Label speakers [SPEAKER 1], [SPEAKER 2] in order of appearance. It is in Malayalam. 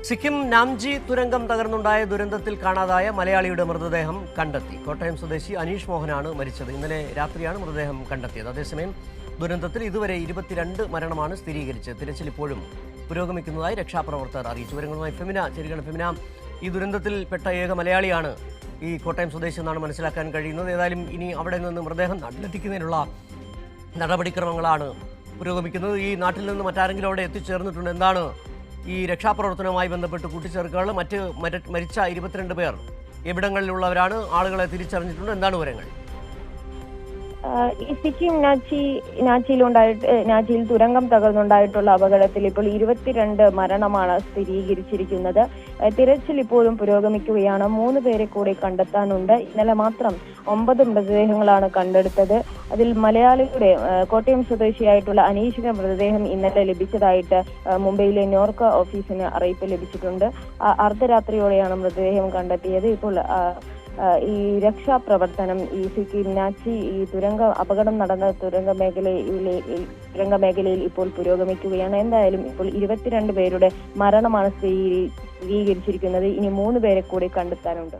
[SPEAKER 1] സിക്കിം നാംജി തുരങ്കം തകർന്നുണ്ടായ ദുരന്തത്തിൽ കാണാതായ മലയാളിയുടെ മൃതദേഹം കണ്ടെത്തി. കോട്ടയം സ്വദേശി അനീഷ് മോഹനാണ് മരിച്ചത്. ഇന്നലെ രാത്രിയാണ് മൃതദേഹം കണ്ടെത്തിയത്. അതേസമയം ദുരന്തത്തിൽ ഇതുവരെ 22 മരണമാണ് സ്ഥിരീകരിച്ചത്. തിരച്ചിൽ ഇപ്പോഴും പുരോഗമിക്കുന്നതായി രക്ഷാപ്രവർത്തകർ അറിയിച്ചു. വിവരങ്ങളുമായി ഫെമിന ചേരുകയാണ്. ഫെമിന, ഈ ദുരന്തത്തിൽപ്പെട്ട ഏക മലയാളിയാണ് ഈ കോട്ടയം സ്വദേശി എന്നാണ് മനസ്സിലാക്കാൻ കഴിയുന്നത്. ഏതായാലും ഇനി അവിടെ നിന്ന് മൃതദേഹം നാട്ടിലെത്തിക്കുന്നതിനുള്ള നടപടിക്രമങ്ങളാണ് പുരോഗമിക്കുന്നത്. ഈ നാട്ടിൽ നിന്ന് മറ്റാരെങ്കിലും അവിടെ എത്തിച്ചേർന്നിട്ടുണ്ട്? എന്താണ് ഈ രക്ഷാപ്രവർത്തനവുമായി ബന്ധപ്പെട്ട് കൂട്ടിച്ചേർക്കാനുള്ള മരിച്ച 22 പേർ എവിടങ്ങളിലുള്ളവരാണ്? ആളുകളെ തിരിച്ചറിഞ്ഞിട്ടുണ്ട്? എന്താണ് വിവരങ്ങൾ?
[SPEAKER 2] ഈ സിക്കിം നാച്ചിയിൽ തുരങ്കം തകർന്നുണ്ടായിട്ടുള്ള അപകടത്തിൽ ഇപ്പോൾ 22 മരണമാണ് സ്ഥിരീകരിച്ചിരിക്കുന്നത്. തിരച്ചിൽ ഇപ്പോഴും പുരോഗമിക്കുകയാണ്. 3 പേരെ കൂടി കണ്ടെത്താനുണ്ട്. ഇന്നലെ മാത്രം 9 മൃതദേഹങ്ങളാണ് കണ്ടെടുത്തത്. അതിൽ മലയാളിയുടെ കോട്ടയം സ്വദേശിയായിട്ടുള്ള അനീഷിന്റെ മൃതദേഹം ഇന്നലെ ലഭിച്ചതായിട്ട് മുംബൈയിലെ നോർക്ക ഓഫീസിന് അറിയിപ്പ് ലഭിച്ചിട്ടുണ്ട്. അർദ്ധരാത്രിയോടെയാണ് മൃതദേഹം കണ്ടെത്തിയത്. ഇപ്പോൾ ഈ രക്ഷാപ്രവർത്തനം ഈ സിക്കിം നാച്ചി അപകടം നടന്ന തുരങ്ക മേഖലയിൽ ഇപ്പോൾ പുരോഗമിക്കുകയാണ്. എന്തായാലും ഇപ്പോൾ 22 പേരുടെ മരണമാണ് സ്ഥിരീകരിച്ചിരിക്കുന്നത്. ഇനി 3 പേരെ കൂടി കണ്ടെത്താനുണ്ട്.